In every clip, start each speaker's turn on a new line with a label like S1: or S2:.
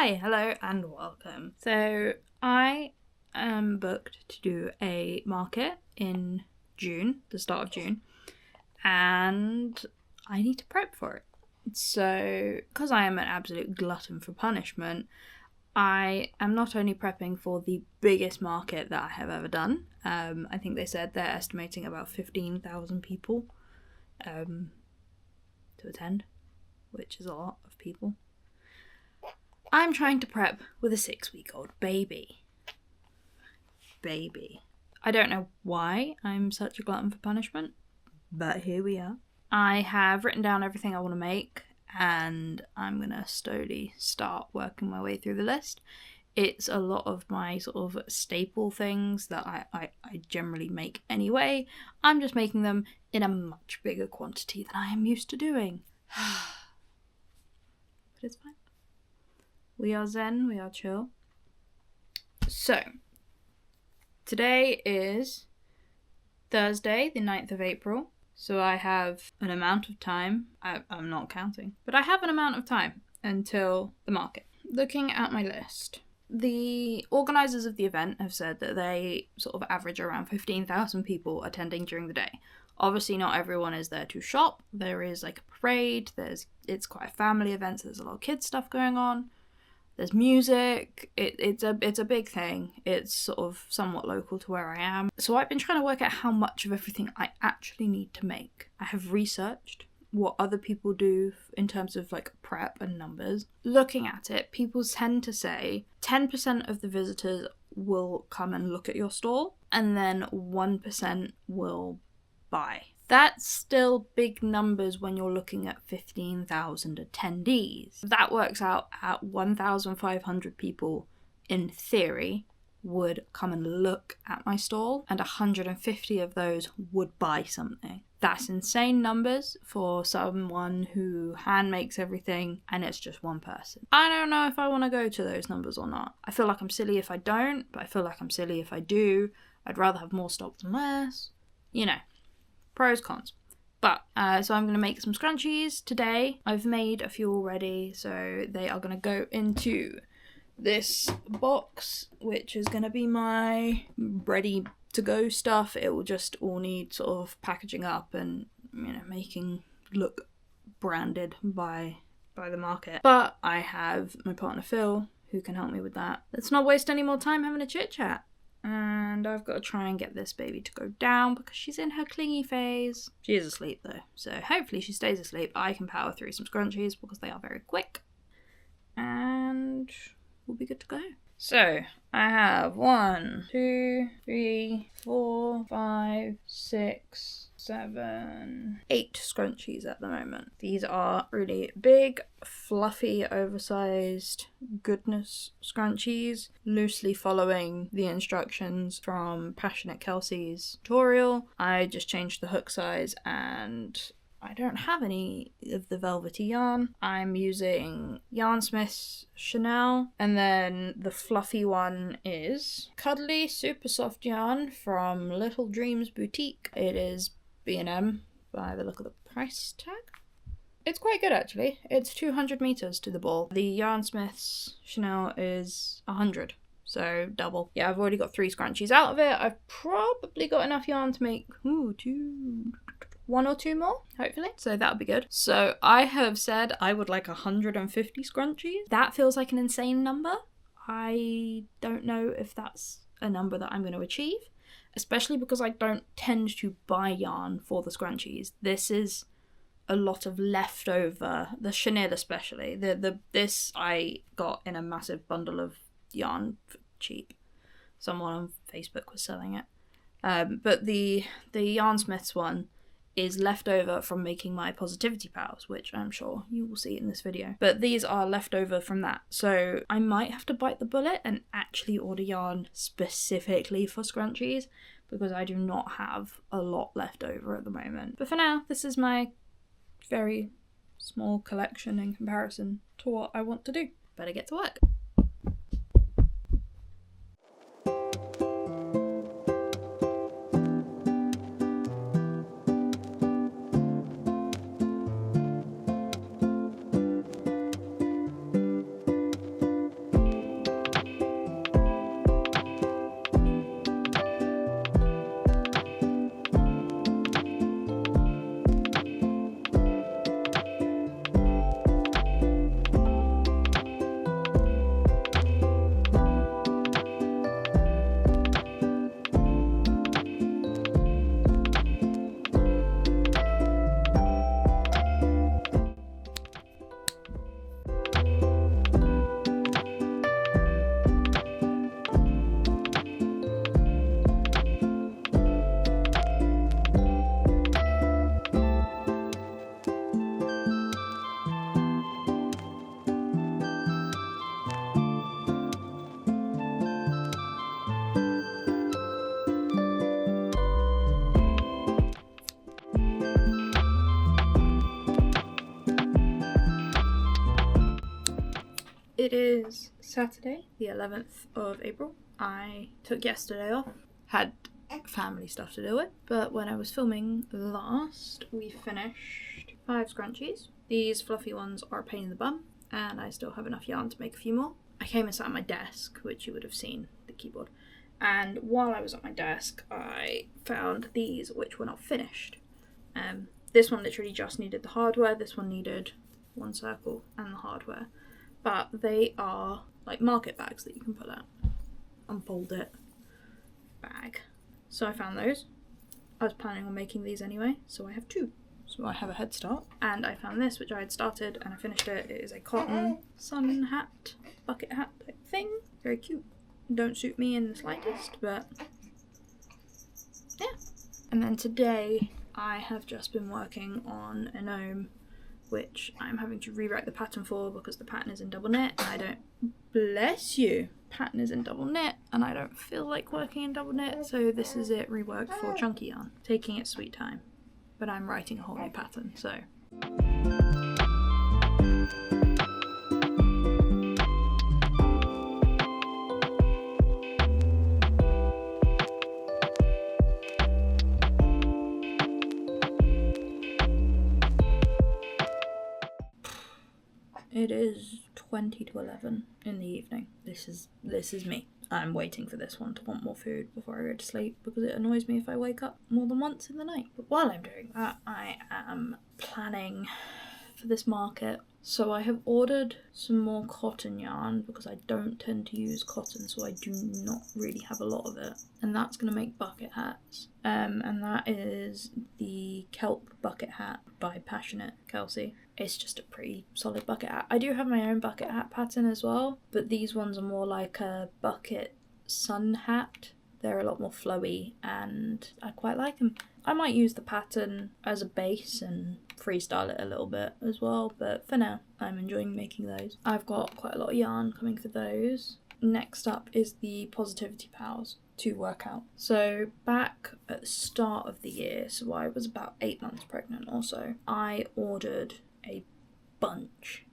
S1: Hi, hello and welcome. So I am booked to do a market in June, the start of June, and I need to prep for it. So because I am an absolute glutton for punishment, I am not only prepping for the biggest market that I have ever done. I think they said they're estimating about 15,000 people to attend, which is a lot of people. I'm trying to prep with a 6-week-old baby. I don't know why I'm such a glutton for punishment, but here we are. I have written down everything I want to make, and I'm going to slowly start working my way through the list. It's a lot of my sort of staple things that I generally make anyway. I'm just making them in a much bigger quantity than I am used to doing. But it's fine. We are zen, we are chill. So, today is Thursday, the 9th of April. So I have an amount of time, I'm not counting, but I have an amount of time until the market. Looking at my list, the organisers of the event have said that they sort of average around 15,000 people attending during the day. Obviously not everyone is there to shop. There is like a parade, it's quite a family event, so there's a lot of kids stuff going on. There's music, it's a big thing. It's sort of somewhat local to where I am. So I've been trying to work out how much of everything I actually need to make. I have researched what other people do in terms of like prep and numbers. Looking at it, people tend to say 10% of the visitors will come and look at your stall, and then 1% will buy. That's still big numbers when you're looking at 15,000 attendees. That works out at 1,500 people, in theory, would come and look at my stall, and 150 of those would buy something. That's insane numbers for someone who hand makes everything and it's just one person. I don't know if I want to go to those numbers or not. I feel like I'm silly if I don't, but I feel like I'm silly if I do. I'd rather have more stock than less. You know. Pros, cons. But, so I'm going to make some scrunchies today. I've made a few already, so they are going to go into this box, which is going to be my ready-to-go stuff. It will just all need sort of packaging up and, you know, making look branded by the market. But I have my partner Phil, who can help me with that. Let's not waste any more time having a chit-chat. And I've got to try and get this baby to go down because she's in her clingy phase. She is asleep though, so hopefully she stays asleep. I can power through some scrunchies because they are very quick. And we'll be good to go. So, I have 1, 2, 3, 4, 5, 6, 7, 8 scrunchies at the moment. These are really big, fluffy, oversized goodness scrunchies, loosely following the instructions from Passionate Kelsey's tutorial. I just changed the hook size and I don't have any of the velvety yarn. I'm using Yarnsmith's Chanel, and then the fluffy one is Cuddly Super Soft Yarn from Little Dreams Boutique. It is B&M by the look of the price tag. It's quite good actually. It's 200 meters to the ball. The Yarnsmith's Chanel is 100. So double. Yeah, I've already got 3 scrunchies out of it. I've probably got enough yarn to make 1 or 2 more, hopefully. So that'll be good. So I have said I would like 150 scrunchies. That feels like an insane number. I don't know if that's a number that I'm going to achieve, especially because I don't tend to buy yarn for the scrunchies. This is a lot of leftover, the chenille especially. This I got in a massive bundle of yarn for cheap. Someone on Facebook was selling it. But the Yarnsmiths one is leftover from making my positivity pals, which I'm sure you will see in this video. But these are leftover from that. So I might have to bite the bullet and actually order yarn specifically for scrunchies because I do not have a lot left over at the moment. But for now, this is my very small collection in comparison to what I want to do. Better get to work. It is Saturday, the 11th of April. I took yesterday off, had family stuff to deal with, but when I was filming last, we finished 5 scrunchies. These fluffy ones are a pain in the bum, and I still have enough yarn to make a few more. I came and sat at my desk, which you would have seen, the keyboard, and while I was at my desk, I found these, which were not finished. This one literally just needed the hardware, this one needed one circle and the hardware, but they are like market bags that you can pull out, unfold it, bag. So I found those. I was planning on making these anyway, so I have 2. So I have a head start. And I found this, which I had started, and I finished it. It is a cotton sun hat, bucket hat type thing. Very cute. Don't suit me in the slightest, but yeah. And then today, I have just been working on a gnome, which I'm having to rewrite the pattern for because the pattern is in double knit, and I don't, bless you, pattern is in double knit, and I don't feel like working in double knit, so this is it reworked for chunky yarn, taking its sweet time. But I'm writing a whole new pattern, so. It is 20 to 11 in the evening. This is me. I'm waiting for this one to want more food before I go to sleep because it annoys me if I wake up more than once in the night. But while I'm doing that, I am planning for this market. So I have ordered some more cotton yarn because I don't tend to use cotton, so I do not really have a lot of it. And that's going to make bucket hats. And that is the Kelp bucket hat by Passionate Kelsey. It's just a pretty solid bucket hat. I do have my own bucket hat pattern as well, but these ones are more like a bucket sun hat. They're a lot more flowy and I quite like them. I might use the pattern as a base and freestyle it a little bit as well, but for now I'm enjoying making those. I've got quite a lot of yarn coming for those. Next up is the Positivity Pals to work out. So back at the start of the year, so I was about 8 months pregnant or so, I ordered a bunch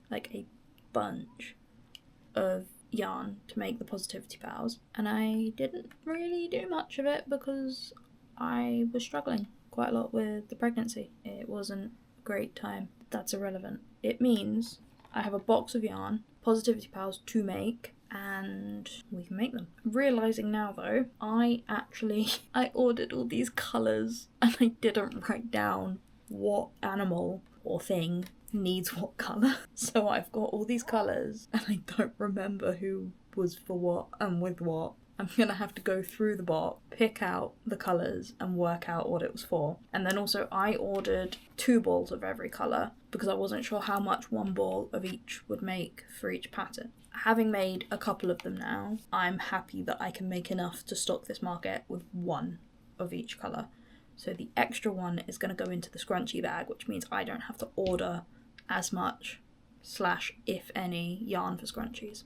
S1: of yarn to make the Positivity Pals, and I didn't really do much of it because I was struggling quite a lot with the pregnancy. It wasn't a great time. That's irrelevant. It means I have a box of yarn, Positivity Pals to make, and we can make them. Realising now though, I ordered all these colours and I didn't write down what animal or thing needs what colour. So I've got all these colours and I don't remember who was for what and with what. I'm gonna have to go through the box, pick out the colours and work out what it was for. And then also I ordered 2 balls of every colour because I wasn't sure how much 1 ball of each would make for each pattern. Having made a couple of them now, I'm happy that I can make enough to stock this market with 1 of each colour. So the extra one is going to go into the scrunchie bag, which means I don't have to order as much / if any yarn for scrunchies.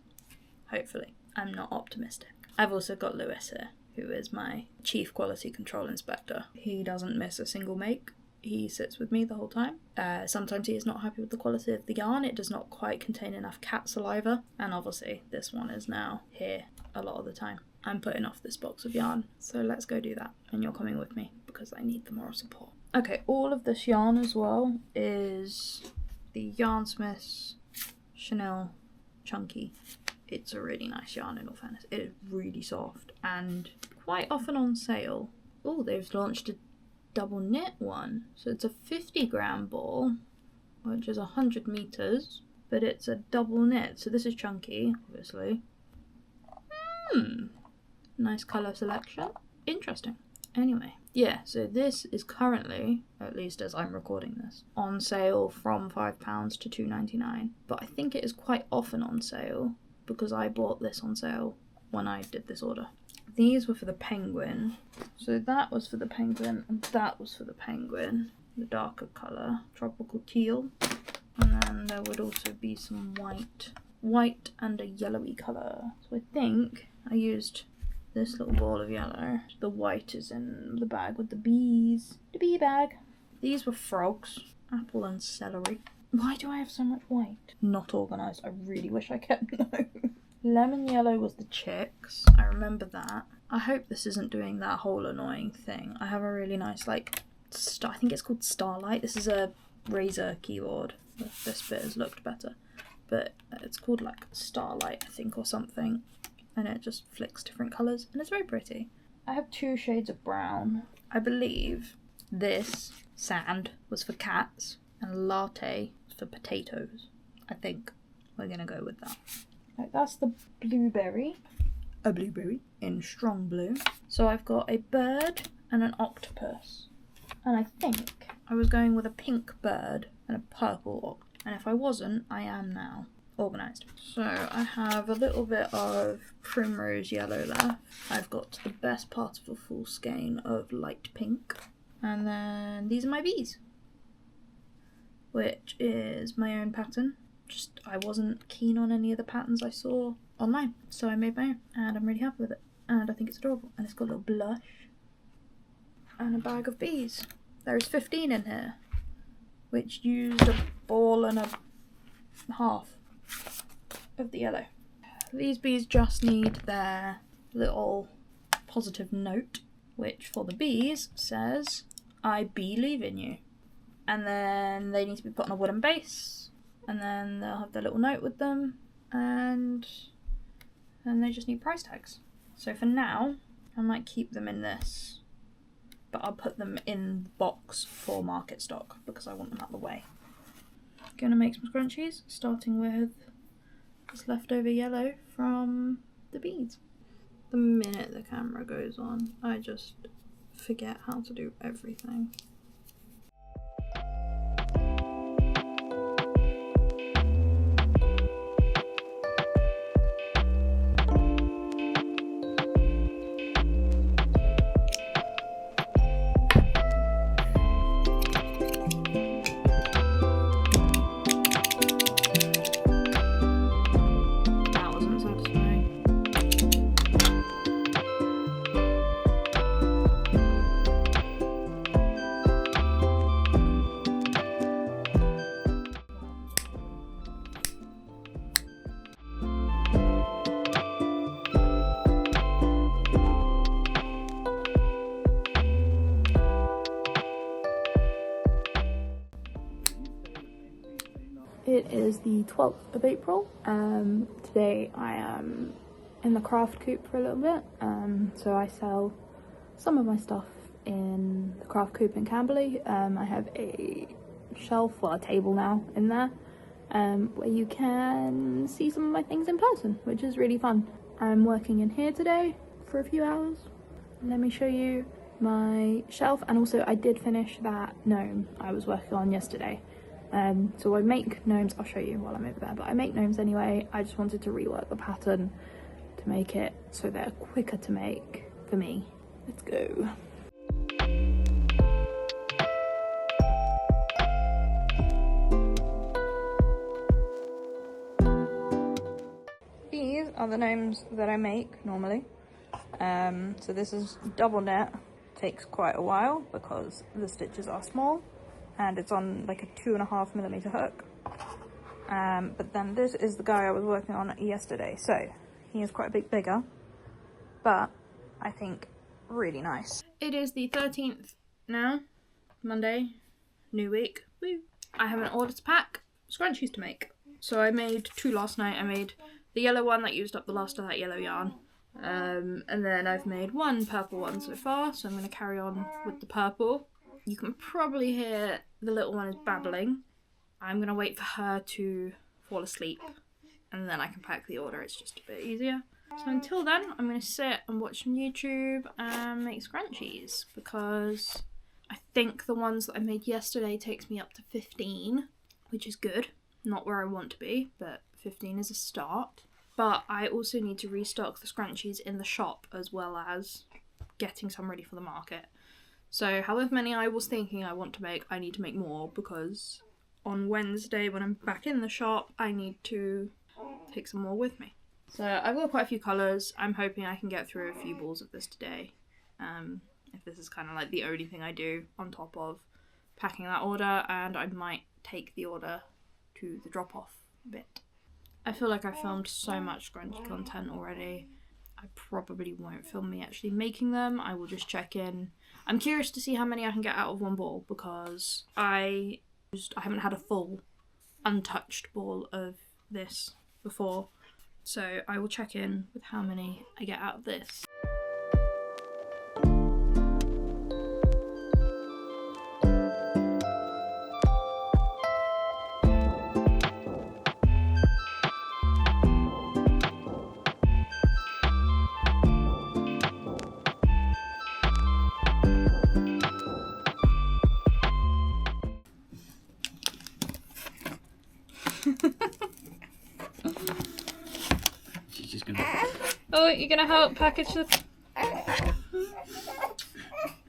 S1: Hopefully. I'm not optimistic. I've also got Lewis here, who is my chief quality control inspector. He doesn't miss a single make. He sits with me the whole time. Sometimes he is not happy with the quality of the yarn. It does not quite contain enough cat saliva. And obviously this one is now here a lot of the time. I'm putting off this box of yarn, so let's go do that. And you're coming with me because I need the moral support. Okay, all of this yarn as well is the Yarnsmiths Chanel Chunky. It's a really nice yarn in all fairness. It is really soft and quite often on sale. Oh, they've launched a double knit one. So it's a 50-gram ball, which is 100 meters, but it's a double knit. So this is chunky, obviously. Nice colour selection. Interesting. Anyway, yeah, so this is currently, at least as I'm recording this, on sale from £5 to £2.99. But I think it is quite often on sale because I bought this on sale when I did this order. These were for the penguin. So that was for the penguin and that was for the penguin. The darker colour, tropical teal. And then there would also be some white and a yellowy colour. So I think I used this little ball of yellow. The white is in the bag with the bees. The bee bag. These were frogs, apple and celery. Why do I have so much white? Not organised. I really wish I kept notes. Lemon yellow was the chicks. I remember that. I hope this isn't doing that whole annoying thing. I have a really nice, like, I think it's called Starlight. This is a Razer keyboard. This bit has looked better. But it's called, like, Starlight, I think, or something. And it just flicks different colours. And it's very pretty. I have 2 shades of brown. I believe this sand was for cats. And latte for potatoes. I think we're gonna go with that. Right, that's the blueberry. A blueberry in strong blue. So I've got a bird and an octopus. And I think I was going with a pink bird and a purple octopus. And if I wasn't, I am now. Organised. So I have a little bit of primrose yellow left. I've got the best part of a full skein of light pink. And then these are my bees, which is my own pattern. Just I wasn't keen on any of the patterns I saw online, so I made my own, and I'm really happy with it. And I think it's adorable, and it's got a little blush and a bag of bees. There's 15 in here, which used a ball and a half of the yellow. These bees just need their little positive note, which for the bees says, "I believe in you." And then they need to be put on a wooden base, and then they'll have their little note with them, and then they just need price tags. So for now, I might keep them in this, but I'll put them in the box for market stock because I want them out of the way. Gonna make some scrunchies, starting with this leftover yellow from the beads. The minute the camera goes on, I just forget how to do everything. It is the 12th of April. Today I am in the craft coop for a little bit. So I sell some of my stuff in the craft coop in Camberley. I have a shelf, well, a table now in there, where you can see some of my things in person, which is really fun. I'm working in here today for a few hours. Let me show you my shelf, and also I did finish that gnome I was working on yesterday. So I make gnomes, I'll show you while I'm over there, but I make gnomes anyway. I just wanted to rework the pattern to make it so they're quicker to make for me. Let's go. These are the gnomes that I make normally. So this is double net, takes quite a while because the stitches are small. And it's on like a 2.5mm hook. But then this is the guy I was working on yesterday. So he is quite a bit bigger, but I think really nice. It is the 13th now, Monday, new week. Woo. I have an order to pack, scrunchies to make. So I made 2 last night. I made the yellow one that used up the last of that yellow yarn. And then I've made 1 purple one so far. So I'm going to carry on with the purple. You can probably hear the little one is babbling. I'm going to wait for her to fall asleep and then I can pack the order. It's just a bit easier. So until then, I'm going to sit and watch some YouTube and make scrunchies because I think the ones that I made yesterday takes me up to 15, which is good. Not where I want to be, but 15 is a start. But I also need to restock the scrunchies in the shop as well as getting some ready for the market. So however many I was thinking I want to make, I need to make more because on Wednesday when I'm back in the shop, I need to take some more with me. So I've got quite a few colours. I'm hoping I can get through a few balls of this today. If this is kind of like the only thing I do on top of packing that order, and I might take the order to the drop-off bit. I feel like I filmed so much scrunchie content already. I probably won't film me actually making them. I will just check in. I'm curious to see how many I can get out of one ball, because I haven't had a full untouched ball of this before. So I will check in with how many I get out of this.
S2: She's just gonna...
S1: Oh, you're gonna help package the...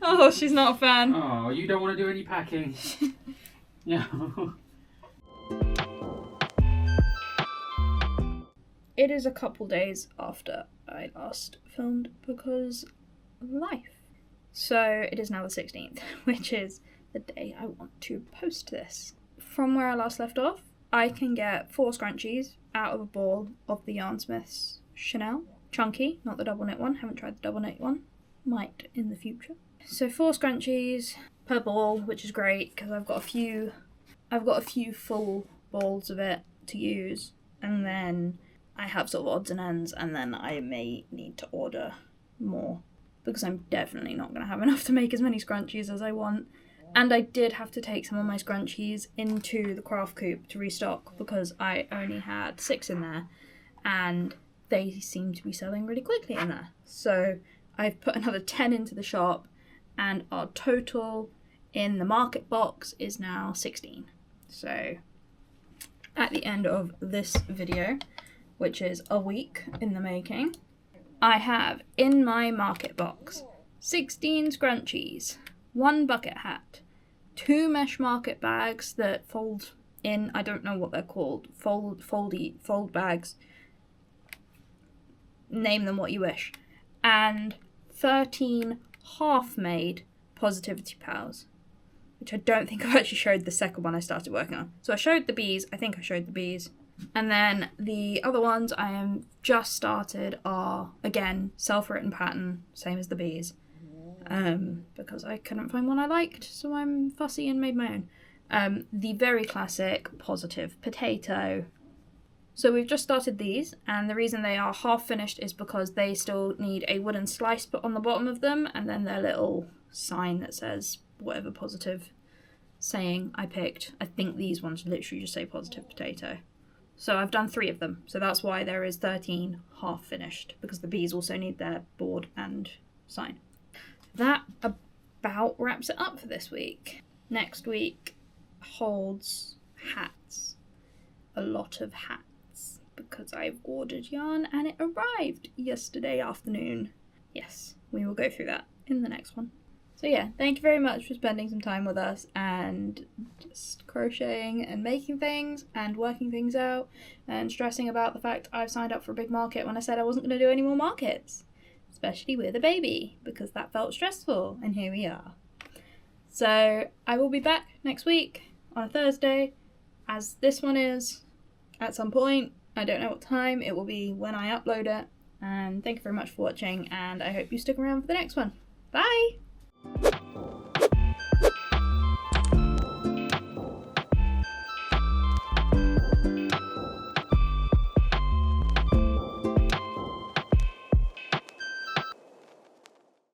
S1: Oh, she's not a fan.
S2: Oh, you don't want to do any packing? Yeah.
S1: It is a couple days after I last filmed because of life. So it is now the 16th, which is the day I want to post this. From where I last left off, I can get 4 scrunchies out of a ball of the Yarnsmith's Chanel. Chunky, not the double knit one. Haven't tried the double knit one. Might in the future. So 4 scrunchies per ball, which is great because I've got a few full balls of it to use, and then I have sort of odds and ends, and then I may need to order more because I'm definitely not going to have enough to make as many scrunchies as I want. And I did have to take some of my scrunchies into the craft coop to restock because I only had 6 in there and they seem to be selling really quickly in there. So I've put another 10 into the shop and our total in the market box is now 16. So at the end of this video, which is a week in the making, I have in my market box 16 scrunchies, 1 bucket hat, 2 mesh market bags that fold in, I don't know what they're called, fold bags, name them what you wish, and 13 half-made Positivity Pals, which I don't think I've actually showed the second one I started working on. So I showed the bees, I think I showed the bees, and then the other ones I am just started are, again, self-written pattern, same as the bees. Because I couldn't find one I liked, so I'm fussy and made my own. The very classic Positive Potato. So we've just started these, and the reason they are half finished is because they still need a wooden slice put on the bottom of them, and then their little sign that says whatever positive saying I picked. I think these ones literally just say Positive Potato. So I've done 3 of them, so that's why there is 13 half finished, because the bees also need their board and sign. That about wraps it up for this week. Next week holds hats. A lot of hats, because I've ordered yarn and it arrived yesterday afternoon. Yes, we will go through that in the next one. So yeah, thank you very much for spending some time with us and just crocheting and making things and working things out and stressing about the fact I've signed up for a big market when I said I wasn't going to do any more markets. Especially with a baby, because that felt stressful, and here we are. So I will be back next week on a Thursday, as this one is, at some point. I don't know what time. It will be when I upload it. And thank you very much for watching, and I hope you stick around for the next one. Bye!